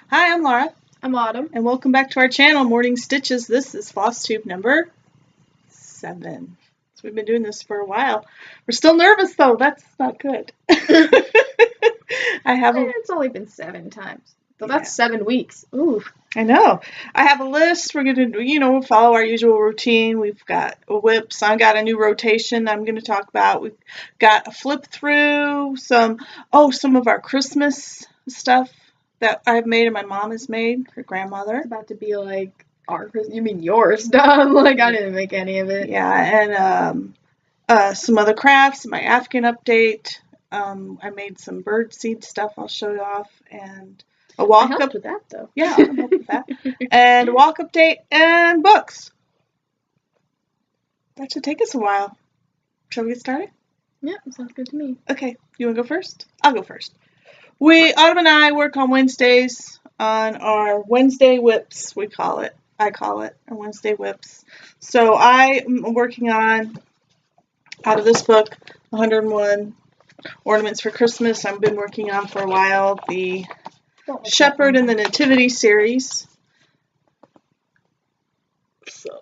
Hi, I'm Laura, I'm Autumn. and welcome back to our channel, Morning Stitches. This is Flosstube number 7. So we've been doing this for a while. We're still nervous, though. That's not good. It's only been 7 times. So that's 7 weeks. Ooh. I know. I have a list. We're going to, follow our usual routine. We've got whips. I got a new rotation I'm going to talk about. We've got a flip through, some of our Christmas stuff that I've made and my mom has made, her grandmother. It's about to be like our Christmas. You mean yours, dumb? Like, I didn't make any of it. Yeah, and some other crafts, my Afghan update. I made some bird seed stuff I'll show you off, and a walk I helped with that, though. Yeah, I helped with that. And a walk update and books. That should take us a while. Shall we get started? Yeah, sounds good to me. Okay, you want to go first? I'll go first. Autumn and I work on Wednesdays on our Wednesday whips, we call it. I call it our Wednesday whips. So I'm working on, out of this book, 101 Ornaments for Christmas. I've been working on for a while the Shepherd and the Nativity series. So.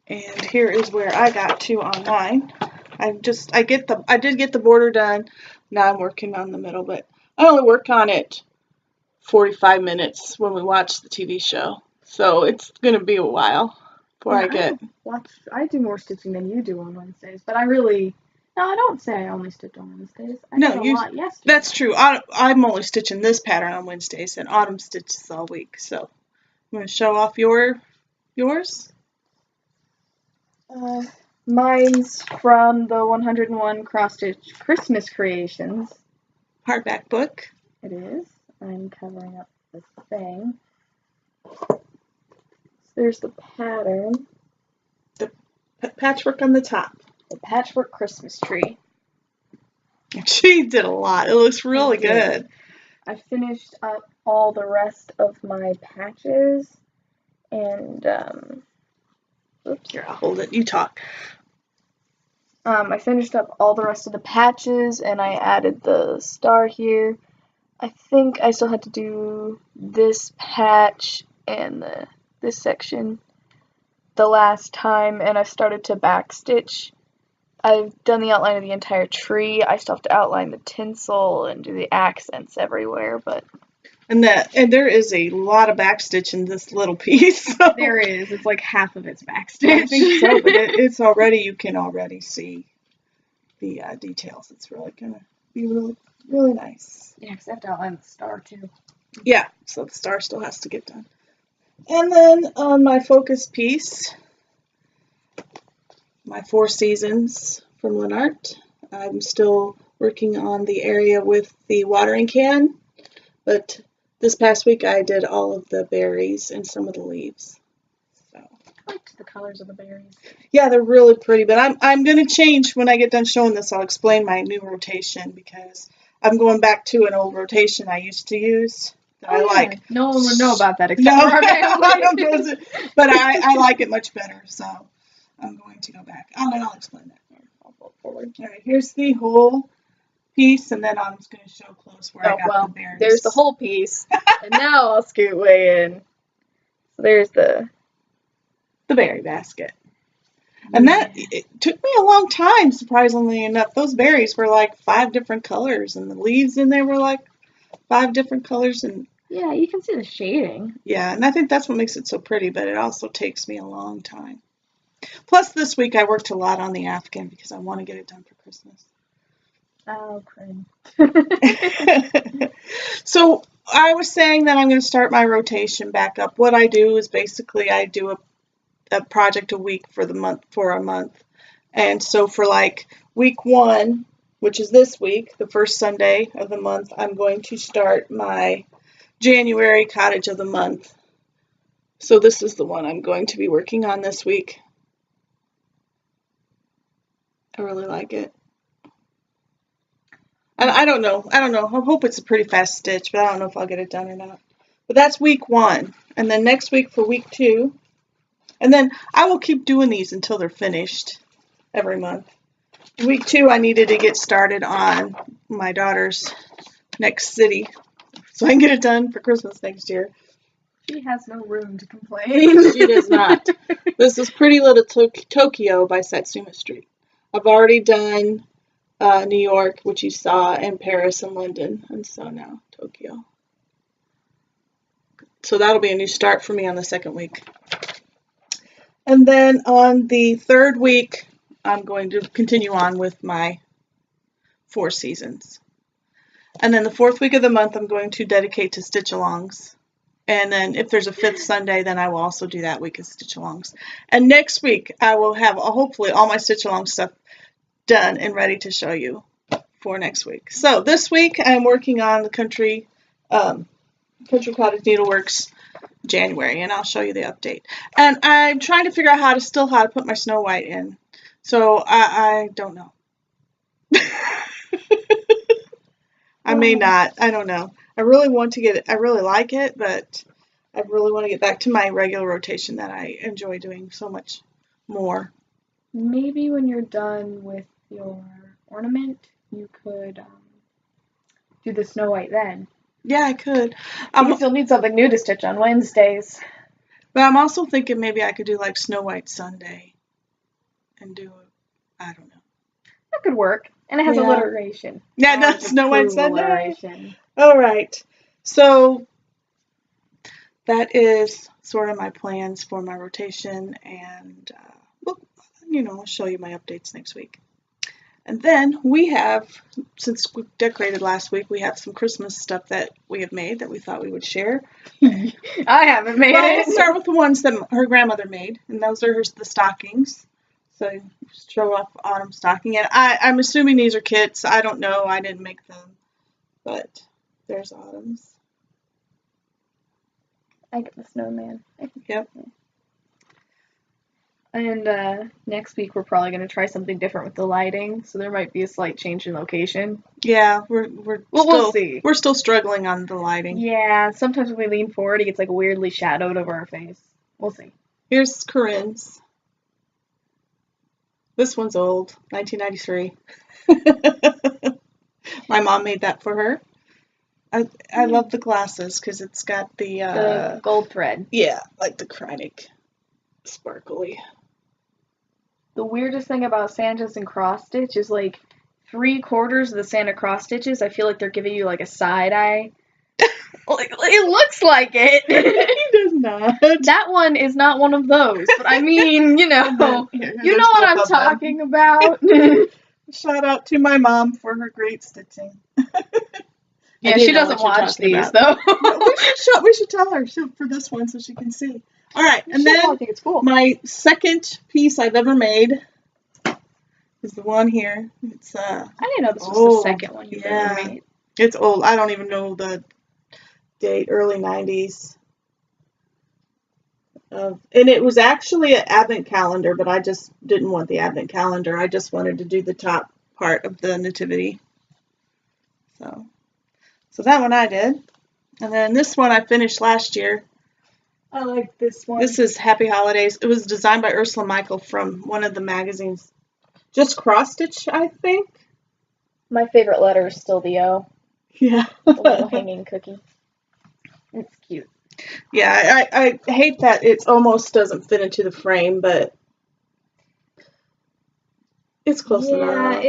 And here is where I got to on mine. I did get the border done. Now I'm working on the middle, but I only work on it 45 minutes when we watch the TV show. So it's going to be a while before I get... I do more stitching than you do on Wednesdays, but I don't say I only stitch on Wednesdays. I did a lot yesterday. That's true. I'm only stitching this pattern on Wednesdays, and Autumn stitches all week. So I'm going to show off yours. Mine's from the 101 Cross Stitch Christmas Creations. Hardback book. It is. I'm covering up the thing. There's the pattern. The patchwork on the top. The patchwork Christmas tree. She did a lot. It looks really good. I finished up all the rest of my patches, and oops. Here, I'll hold it. You talk. I finished up all the rest of the patches, and I added the star here. I think I still had to do this patch and this section the last time, and I started to backstitch. I've done the outline of the entire tree. I still have to outline the tinsel and do the accents everywhere, but... And there is a lot of backstitch in this little piece. So. There is. It's like half of it's backstitch. I think so, but you can already see the details. It's really going to be really, really nice. Yeah, because I have to outline the star, too. Yeah, so the star still has to get done. And then on my focus piece, my 4 Seasons from Lenart. I'm still working on the area with the watering can, but this past week I did all of the berries and some of the leaves. So I liked the colors of the berries. Yeah, they're really pretty, but I'm going to change when I get done showing this. I'll explain my new rotation because I'm going back to an old rotation I used to use. I like. No one would know about that except for our family. But I like it much better, so I'm going to go back. I'll explain that. I'll go forward. All right, here's the whole piece, and then I'm just going to show close where I got the berries. There's the whole piece, and now I'll scoot way in. So there's the berry basket. And it took me a long time, surprisingly enough. Those berries were like 5 different colors, and the leaves in there were like 5 different colors. And yeah, you can see the shading. Yeah, and I think that's what makes it so pretty, but it also takes me a long time. Plus, this week I worked a lot on the Afghan because I want to get it done for Christmas. Oh, cringe. So I was saying that I'm going to start my rotation back up. What I do is basically I do a project a week for a month. And so for like week 1, which is this week, the first Sunday of the month, I'm going to start my January cottage of the month. So this is the one I'm going to be working on this week. I really like it. And I don't know. I hope it's a pretty fast stitch, but I don't know if I'll get it done or not. But that's week 1. And then next week for week 2. And then I will keep doing these until they're finished every month. week 2, I needed to get started on my daughter's next city so I can get it done for Christmas next year. She has no room to complain. She does not. This is Pretty Little Tokyo by Satsuma Street. I've already done New York, which you saw, and Paris and London, and so now Tokyo. So that'll be a new start for me on the second week. And then on the third week, I'm going to continue on with my 4 seasons. And then the fourth week of the month, I'm going to dedicate to stitch-alongs. And then if there's a 5th Sunday, then I will also do that week of stitch-alongs. And next week, I will have hopefully all my stitch-along stuff done and ready to show you for next week. So this week, I'm working on the Country Cottage Needleworks January, and I'll show you the update. And I'm trying to figure out how to put my Snow White in. So I don't know. I may not. I don't know. I really want to get it. I really like it, but I really want to get back to my regular rotation that I enjoy doing so much more. Maybe when you're done with your ornament, you could do the Snow White then. Yeah, I could. Because you'll need something new to stitch on Wednesdays. But I'm also thinking maybe I could do like Snow White Sunday and do I don't know. That could work. And it has alliteration. Yeah, no, Snow White Sunday. Alliteration. All right. So that is sort of my plans for my rotation, and I'll show you my updates next week. And then we have, since we decorated last week, we have some Christmas stuff that we have made that we thought we would share. I haven't made it. We'll start with the ones that her grandmother made, and those are the stockings. So show off autumn stocking. And I'm assuming these are kits. I don't know. I didn't make them. But there's Autumn's. I get the snowman. Yep. And next week we're probably going to try something different with the lighting. So there might be a slight change in location. Yeah, we'll see. We're still struggling on the lighting. Yeah, sometimes when we lean forward, it gets like weirdly shadowed over our face. We'll see. Here's Corinne's. This one's old, 1993. My mom made that for her. I love the glasses because it's got the gold thread. Yeah, like the Kreinik sparkly. The weirdest thing about Santa's and cross stitch is like 3/4 of the Santa cross stitches. I feel like they're giving you like a side eye. It looks like it. He does not. That one is not one of those. But I mean, you know what I'm talking about. Shout out to my mom for her great stitching. Yeah, she doesn't watch these though. We should tell her for this one so she can see. All right, and then I think it's cool. My second piece I've ever made is the one here. It's I didn't know this was the second one you've ever made. It's old. I don't even know the date. Early 90s. And it was actually an advent calendar, but I just didn't want the advent calendar. I just wanted to do the top part of the nativity. So that one I did. And then this one I finished last year. I like this one. This is Happy Holidays. It was designed by Ursula Michael from one of the magazines. Just cross stitch, I think. My favorite letter is still the O. Yeah. The little hanging cookie. It's cute. Yeah, I hate that it almost doesn't fit into the frame, but it's close enough.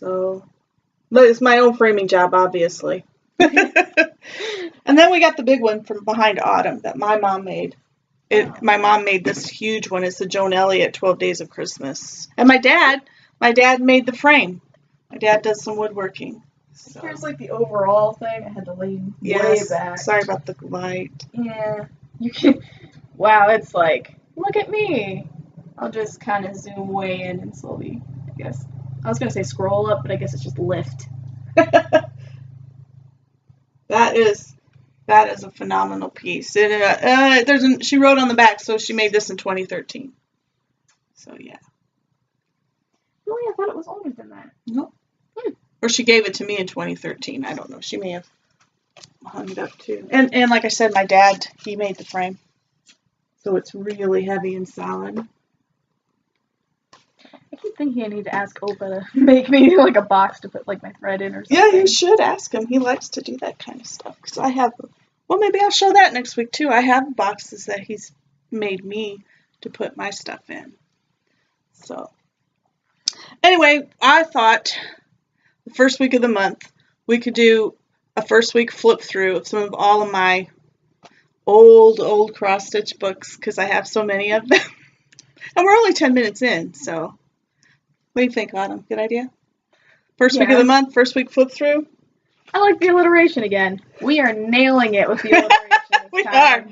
Yeah, but it's my own framing job, obviously. And then we got the big one from Behind Autumn that my mom made. My mom made this huge one. It's the Joan Elliott 12 Days of Christmas. And my dad made the frame. My dad does some woodworking. So. Here's like the overall thing. I had to lean way back. Sorry about the light. Yeah. You can. Wow, it's like, look at me. I'll just kind of zoom way in and slowly, I guess. I was going to say scroll up, but I guess it's just lift. That is a phenomenal piece. She wrote on the back, so she made this in 2013. So, yeah. Really? I thought it was older than that. Nope. Or she gave it to me in 2013. I don't know. She may have hung it up too. And like I said, my dad, he made the frame. So it's really heavy and solid. I keep think I need to ask Opa to make me like a box to put like my thread in or something. Yeah, you should ask him. He likes to do that kind of stuff. Because I have, well, maybe I'll show that next week too. I have boxes that he's made me to put my stuff in. So, anyway, I thought the first week of the month we could do a first week flip through of some of all of my old cross stitch books because I have so many of them. And we're only 10 minutes in, so what do you think, Autumn? Good idea? First week of the month, first week flip through. I like the alliteration again. We are nailing it with the alliteration We this time. are.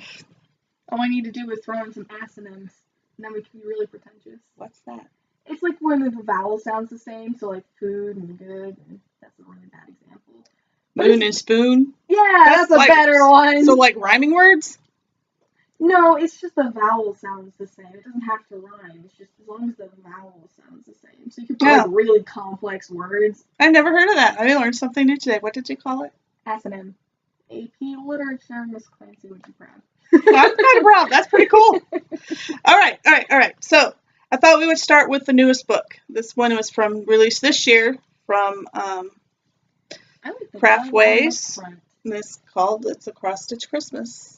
All I need to do is throw in some synonyms, and then we can be really pretentious. What's that? It's like when the vowel sounds the same, so like food and good, and that's a really bad example. Moon and spoon? Yeah, that's a like, better one. So like rhyming words? No, it's just the vowel sounds the same. It doesn't have to rhyme. It's just as long as the vowel sounds the same. So you could put like really complex words. I've never heard of that. I learned something new today. What did you call it? Synonym. AP Literature, Miss Clancy would be proud. I'm kind of proud. That's pretty cool. All right. So I thought we would start with the newest book. This one was released this year from Craftways. And it's a cross stitch Christmas.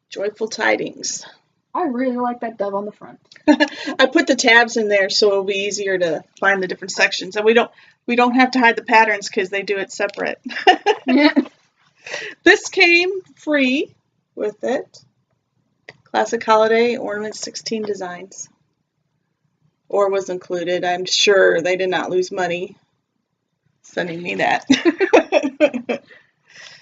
Joyful Tidings. I really like that dove on the front. I put the tabs in there so it'll be easier to find the different sections, and we don't have to hide the patterns because they do it separate. Yeah. This came free with it. Classic Holiday Ornament 16 Designs. Or was included. I'm sure they did not lose money sending me that.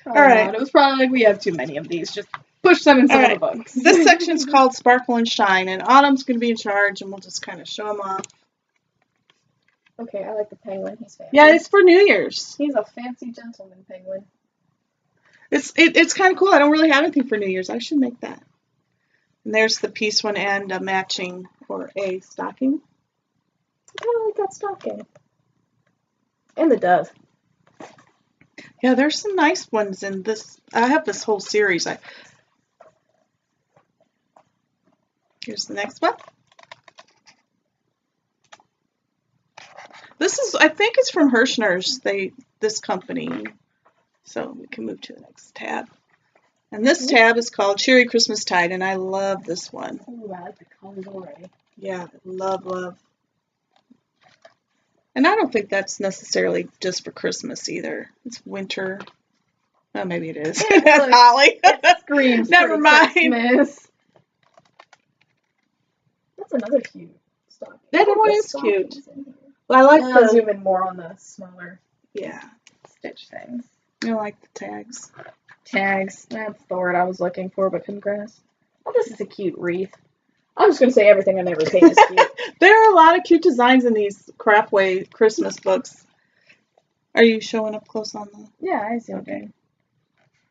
All right. It was probably like we have too many of these. Just push them in some of the books. This section's called Sparkle and Shine, and Autumn's going to be in charge, and we'll just kind of show them off. Okay, I like the penguin. He's fancy. Yeah, it's for New Year's. He's a fancy gentleman penguin. It's kind of cool. I don't really have anything for New Year's. I should make that. And there's the piece one and a matching or a stocking. I kind of like that stocking. And the dove. Yeah, there's some nice ones in this. I have this whole series. Here's the next one. This is, I think it's from Hirschner's, this company. So we can move to the next tab. And this tab is called Cheery Christmas Tide, and I love this one. Oh, I like the colors already. Yeah, love. And I don't think that's necessarily just for Christmas either. It's winter. Oh, maybe it is. That's Holly. It screams Never mind. Christmas. That's another cute stocking. That one is cute. Well, I like I'll zoom in more on the smaller stitch things. I like the tags. Tags. That's the word I was looking for, but couldn't grasp. Oh, this is a cute wreath. I'm just going to say everything on every page is cute. There are a lot of cute designs in these Craftway Christmas books. Are you showing up close on the... Yeah, I zoomed in.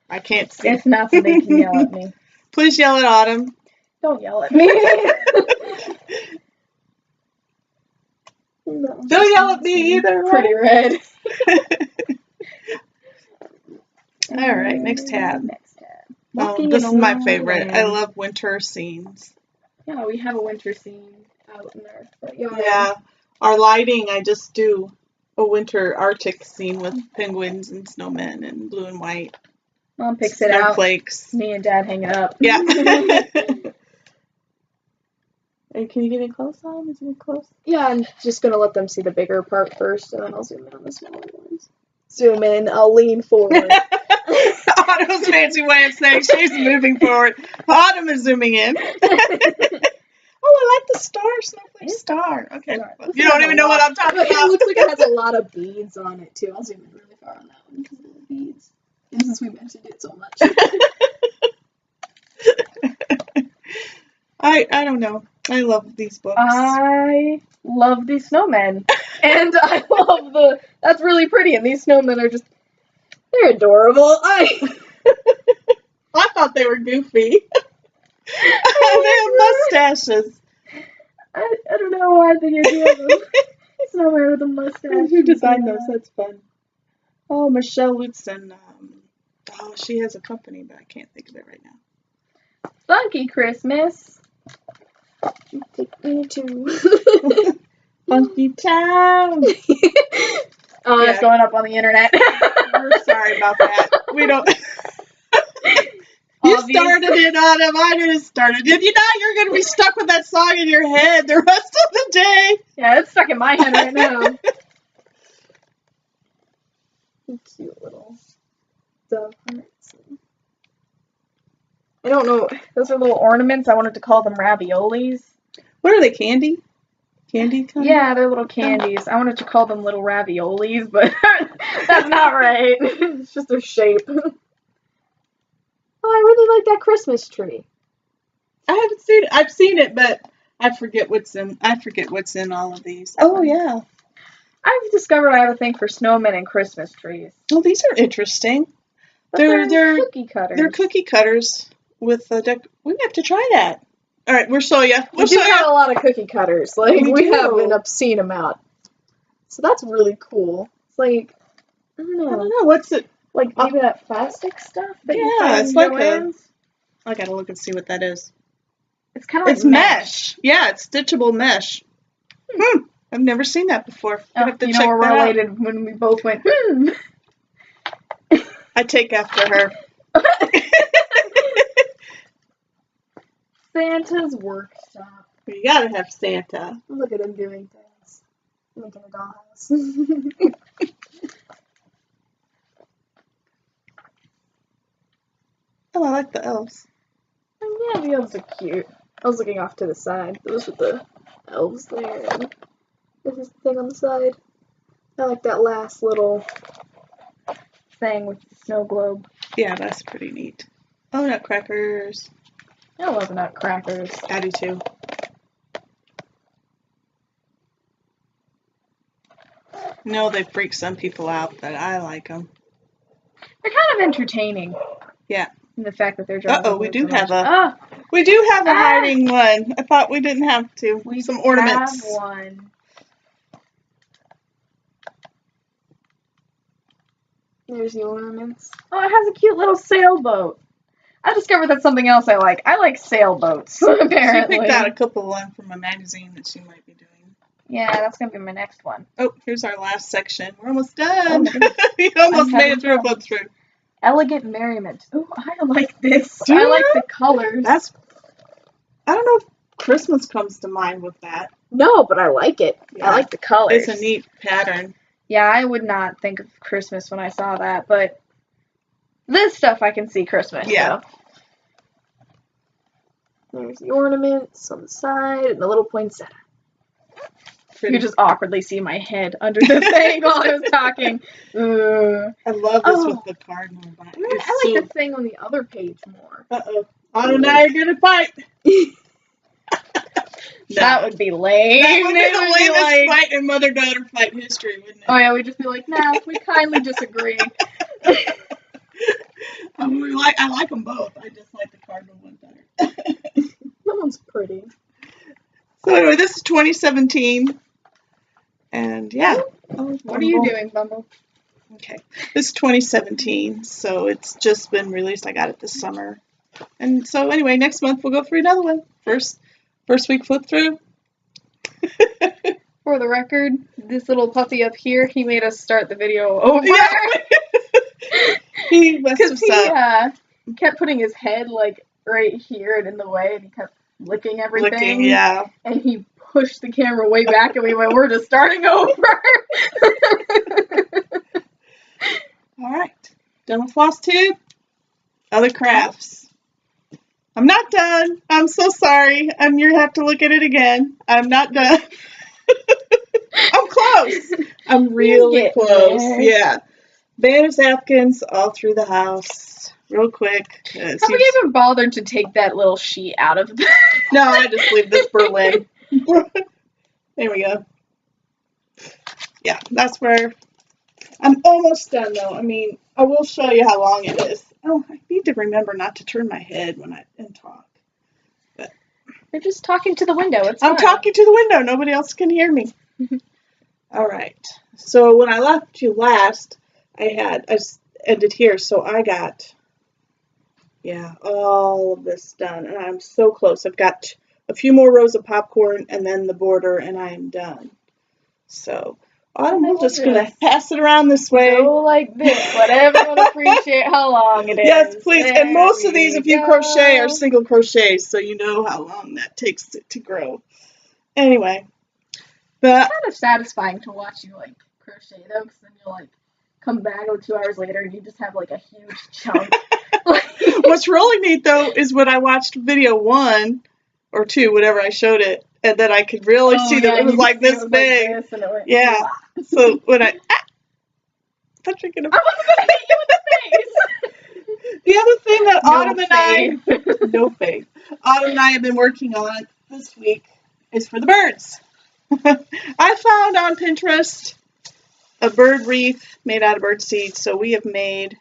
I can't see. If not, then they can yell at me. Please yell at Autumn. Don't yell at me. No, don't yell at me either. Pretty red. All right, next tab. Walking this in is my a favorite. wonderland. I love winter scenes. Yeah, we have a winter scene out in our front yard. Yeah, our lighting, I just do a winter Arctic scene with penguins and snowmen and blue and white. Mom picks it out. Snowflakes. Me and Dad hang it up. Yeah. Hey, can you get in close on? Is it close? Yeah, I'm just going to let them see the bigger part first, and then I'll zoom in on the smaller ones. Zoom in, I'll lean forward. Autumn's fancy way of saying she's moving forward. Autumn is zooming in. Oh, I like the star, snowflake star. Okay. You don't even know what I'm talking about. It looks like it has a lot of beads on it, too. I'll zoom in really far on that one because of the beads. And since we mentioned it so much. I don't know. I love these books. I love these snowmen. And I love that's really pretty. And these snowmen are they're adorable. I thought they were goofy. They have mustaches. I don't know why the idea of them. Snowman with a mustache. Who designed those? That's fun. Oh, Michelle Lutzen. She has a company, but I can't think of it right now. Funky Christmas. Take me to Funky Town. It's going up on the internet. We're sorry about that. We don't. You started it, Autumn. I didn't start it. If you not, you're going to be stuck with that song in your head the rest of the day. Yeah, it's stuck in my head right now. Cute little dove hearts. I don't know. Those are little ornaments. I wanted to call them raviolis. What are they, candy? Candy kind Yeah, they're little candies. I wanted to call them little raviolis, but that's not right. It's just their shape. Oh, I really like that Christmas tree. I haven't seen it. I've seen it, but I forget what's in all of these. Oh, yeah. I've discovered I have a thing for snowmen and Christmas trees. Well, these are interesting. But they're cookie cutters. They're cookie cutters with a we have to try that. All right, we'll show you. We do have a lot of cookie cutters. Like, we have do. an obscene amount. So that's really cool. It's like, I don't know. What's it? Like maybe that plastic stuff that you Yeah, find it's in like Joann's? I gotta look and see what that is. It's kind of like It's mesh. Yeah, it's stitchable mesh. I've never seen that before. Have to check we're related out. When we both went, I take after her. Santa's workshop. You gotta have Santa. Look at him doing things. Making a dollhouse. Oh, I like the elves. Oh, yeah, the elves are cute. I was looking off to the side. Those are the elves there. And this is the thing on the side. I like that last little thing with the snow globe. Yeah, that's pretty neat. Oh, nutcrackers. I love nutcrackers. I do too. No, they freak some people out, but I like them. They're kind of entertaining. Yeah. And the fact that they're driving. Uh-oh, we do have a hiding one. I thought we didn't have to. Some ornaments. We have one. There's the ornaments. Oh, it has a cute little sailboat. I discovered that's something else I like. I like sailboats, apparently. She picked out a couple one from a magazine that she might be doing. Yeah, that's going to be my next one. Oh, here's our last section. We're almost done. We almost made it through a book through. Elegant Merriment. Oh, I like this. I like the colors. I don't know if Christmas comes to mind with that. No, but I like it. Yeah. I like the colors. It's a neat pattern. Yeah, I would not think of Christmas when I saw that, but this stuff I can see Christmas. Yeah. So. There's the ornaments on the side and the little poinsettia. You could just awkwardly see my head under the thing while I was talking. I love this with the cardinal. I like the thing on the other page more. Uh-oh. Autumn and I are going to fight. That would be lame. That would be the lamest fight in mother-daughter fight history, wouldn't it? Oh, yeah, we'd just be like, nah, we kindly disagree. I like them both. I just like the cardinal one better. That one's pretty. So anyway, this is 2017. And yeah. What are you doing, Bumble? Okay. This is 2017, so it's just been released. I got it this summer. And so anyway, next month we'll go through another one. First week flip through. For the record, this little puppy up here, he made us start the video over. Yeah. He messed us up. He kept putting his head like right here and in the way, and he kept licking everything. Yeah. And he pushed the camera way back, and we went, we're just starting over. All right. Done with Flosstube? Other crafts. I'm not done. I'm so sorry. You have to look at it again. I'm not done. I'm close. I'm really close. There. Yeah. Banner's napkins all through the house. Real quick. Have we even bothered to take that little sheet out of the... No, I just leave this Berlin. There we go. Yeah, that's where... I'm almost done, though. I mean, I will show you how long it is. Oh, I need to remember not to turn my head when I talk. But You're just talking to the window. I'm talking to the window. Nobody else can hear me. All right. So when I left you last, I ended here. So I got, all of this done. And I'm so close. I've got a few more rows of popcorn, and then the border, and I am done. So, Autumn, we're just going to pass it around this way. Go like this. Let everyone appreciate how long it is. Yes, please. There and most of these, if you go. crochet, are single crochets, so you know how long that takes it to grow. Anyway. It's kind of satisfying to watch you, like, crochet, though, because then you'll, like, come back 2 hours later and you just have, like, a huge chunk. What's really neat, though, is when I watched video 1 or 2, whatever I showed it, and then I could really see that it was like this big. Like this, and it went, yeah. So when I thought you were gonna. I wasn't gonna hit you in the face. The other thing that No Autumn and I, no faith, Autumn and I have been working on this week is for the birds. I found on Pinterest a bird wreath made out of bird seeds, so we have made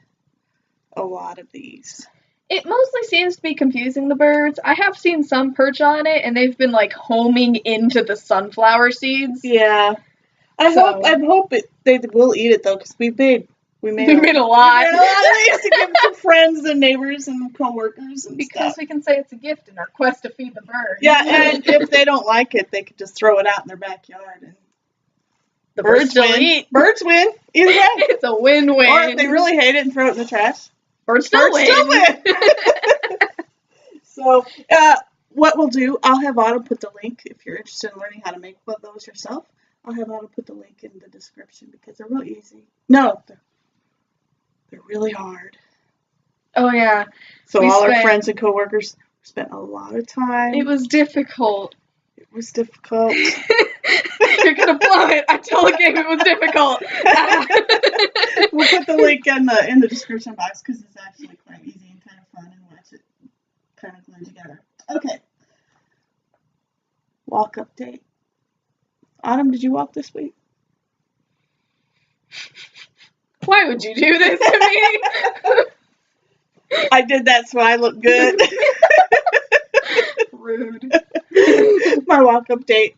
a lot of these. It mostly seems to be confusing the birds. I have seen some perch on it, and they've been, like, homing into the sunflower seeds. Yeah. I hope they will eat it, though, because we made a lot. We made a lot of these to give to friends and neighbors and coworkers and because stuff. we can say it's a gift in our quest to feed the birds. Yeah, and if they don't like it, they could just throw it out in their backyard and the birds win. Eat. Birds win. Either way. It's a win-win. Or if they really hate it and throw it in the trash. Birds still win. So, what we'll do, I'll have Autumn put the link, if you're interested in learning how to make one of those yourself, I'll have Autumn put the link in the description because they're real easy. No, they're really hard. Oh, yeah. So our friends and coworkers spent a lot of time. It was difficult. It was difficult. You're going to blow it. I told the game it was difficult. We'll put the link in the description box because it's actually quite easy and kind of fun and watch it kind of glue together. Okay. Walk update. Autumn, did you walk this week? Why would you do this to me? I did that so I look good. Rude. My walk update.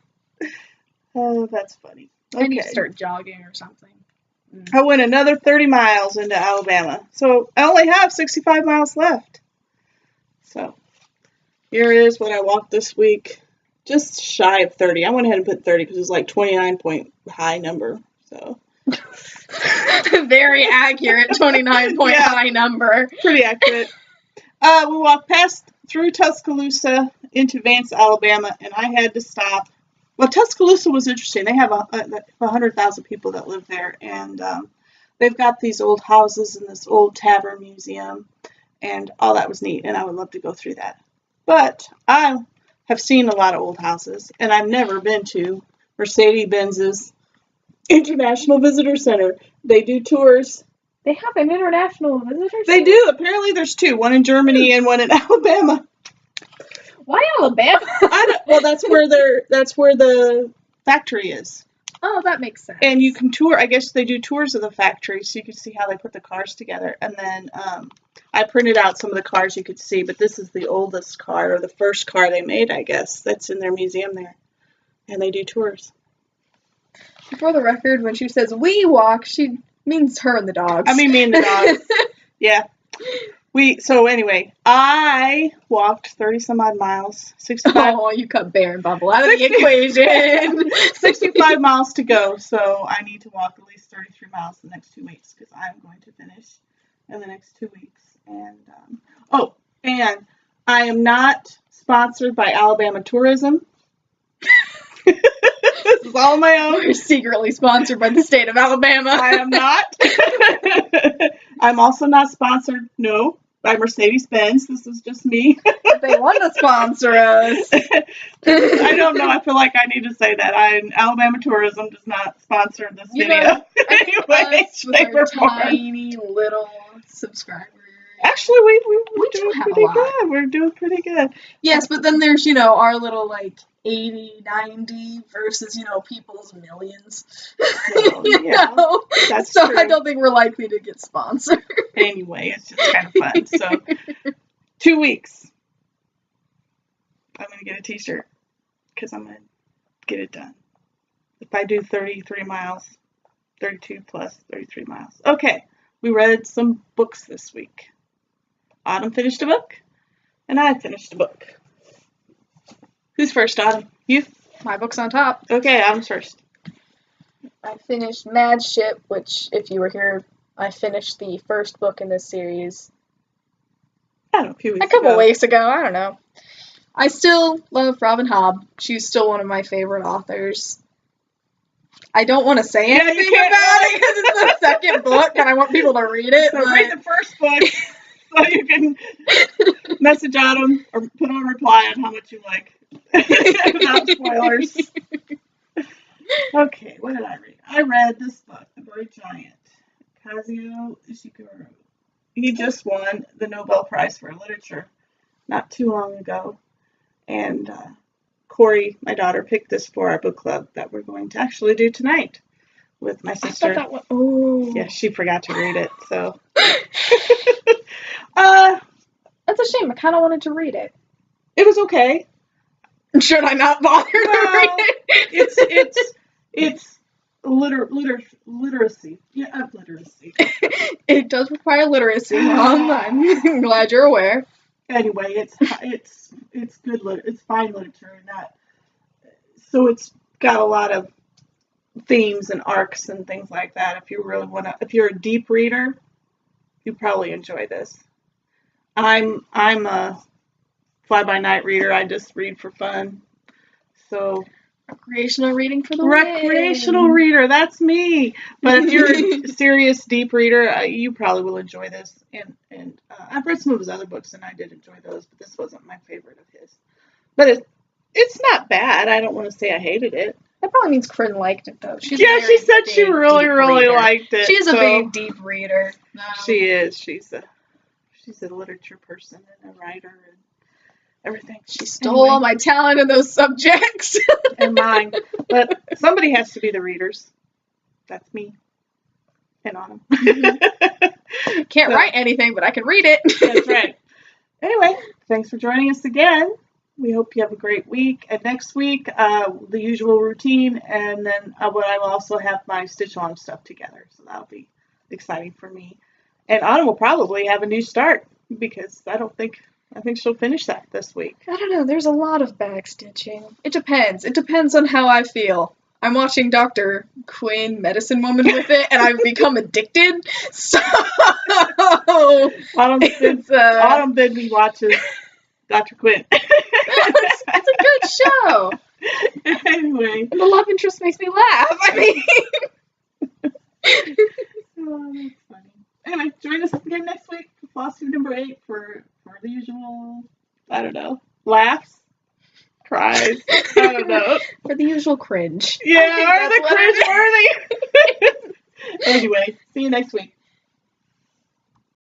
Oh, that's funny. Okay. I need to start jogging or something. I went another 30 miles into Alabama. So I only have 65 miles left. So here is what I walked this week. Just shy of 30. I went ahead and put 30 because it was like 29 point high number. So very accurate 29 point high number. Pretty accurate. We walked through Tuscaloosa into Vance, Alabama, and I had to stop. Well, Tuscaloosa was interesting. They have 100,000 people that live there, and they've got these old houses and this old tavern museum, and all that was neat, and I would love to go through that. But I have seen a lot of old houses, and I've never been to Mercedes-Benz's International Visitor Center. They do tours. They have an international visitor center? They do. Apparently there's two, one in Germany and one in Alabama. Why Alabama? Well, that's where the factory is. Oh, that makes sense. And you can tour. I guess they do tours of the factory, so you can see how they put the cars together. And then I printed out some of the cars you could see, but this is the oldest car, or the first car they made, I guess. That's in their museum there. And they do tours. For the record, when she says we walk, she means her and the dogs. I mean me and the dogs. Yeah. So anyway, I walked 30 some odd miles, 65. Oh, you cut Bear and Bumble out of the equation. 65 miles to go, so I need to walk at least 33 miles the next 2 weeks because I'm going to finish in the next 2 weeks. And and I am not sponsored by Alabama Tourism. This is all my own. We're secretly sponsored by the state of Alabama. I am not. I'm also not sponsored, by Mercedes-Benz. This is just me. If they want to sponsor us. I don't know. I feel like I need to say that. Alabama Tourism does not sponsor this video. Anyway, with our tiny little subscribers. Actually, we're doing pretty good. We're doing pretty good. Yes, but then there's, our little, 80, 90 versus, people's millions. So, that's true. I don't think we're likely to get sponsored. Anyway, it's just kind of fun. So, 2 weeks. I'm going to get a t-shirt because I'm going to get it done. If I do 33 miles, 32 plus 33 miles. Okay, we read some books this week. Autumn finished a book, and I finished a book. Who's first, Autumn? You? My book's on top. Okay, Autumn's first. I finished Mad Ship, which, if you were here, I finished the first book in this series I don't know, a few weeks a couple ago. weeks ago. I don't know. I still love Robin Hobb. She's still one of my favorite authors. I don't want to say Yeah, you anything can't about really. it because it's the second book and I want people to read it. So read the first book so you can message Autumn or put on a reply on how much you like. Without spoilers. Okay, what did I read? I read this book, The Bird Giant, Kazuo Ishiguro. He just won the Nobel Prize for Literature not too long ago. And Corey, my daughter, picked this for our book club that we're going to actually do tonight with my I sister. thought that one. Oh. Yeah, she forgot to read it, so. That's a shame. I kind of wanted to read it. It was okay. Should I not bother to read it? It's literacy. Yeah, literacy. It does require literacy, Mom. I'm glad you're aware. Anyway, it's good it's fine literature, not so it's got a lot of themes and arcs and things like that. If you're a deep reader, you probably enjoy this. I'm a fly by night reader. I just read for fun. So Recreational reading for the recreational win. reader, that's me. But if you're a serious deep reader, you probably will enjoy this. And I've read some of his other books, and I did enjoy those, but this wasn't my favorite of his. But it's not bad. I don't want to say I hated it. That probably means Corinne liked it, though. She's Yeah, a she very said she big, really, deep really reader. liked it. She's a so big, deep reader. She is. She's a literature person and a writer and everything. She stole all my talent in those subjects. And mine. But somebody has to be the readers. That's me. And Autumn. Can't write anything, but I can read it. That's right. Anyway, thanks for joining us again. We hope you have a great week. And next week, the usual routine, and then I will also have my stitch along stuff together. So that'll be exciting for me. And Autumn will probably have a new start because I think she'll finish that this week. I don't know. There's a lot of backstitching. It depends. It depends on how I feel. I'm watching Dr. Quinn, Medicine Woman, with it, and I've become addicted. So Autumn binge watches Dr. Quinn. it's a good show. Anyway. And the love interest makes me laugh. I mean. Oh, that's funny. Anyway, join us again next week for Flosstube number 8 for the usual, I don't know, laughs, cries, I don't know. For the usual cringe. Yeah, or the cringe worthy. Anyway, see you next week.